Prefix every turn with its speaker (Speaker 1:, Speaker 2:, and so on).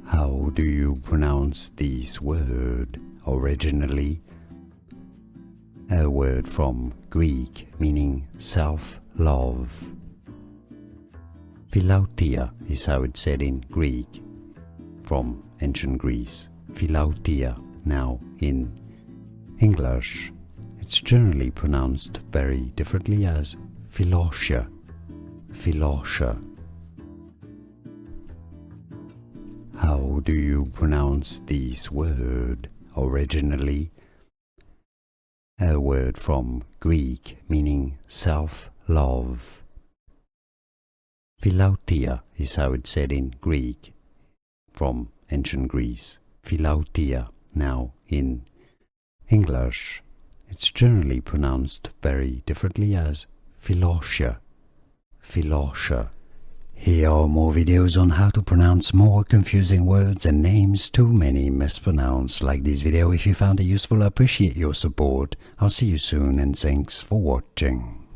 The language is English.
Speaker 1: How do you pronounce this word? Originally, a word from Greek meaning self-love. Philautia is how it's said in Greek, from ancient Greece. Philautia, now in English. It's generally pronounced very differently as Philautia. Philautia. How do you pronounce this word? Originally, a word from Greek meaning self-love. Philautia is how it's said in Greek, from ancient Greece. Philautia, now in English. It's generally pronounced very differently as Philautia. Philautia. Here are more videos on how to pronounce more confusing words and names too many mispronounced. Like this video if you found it useful. I appreciate your support. I'll see you soon and thanks for watching.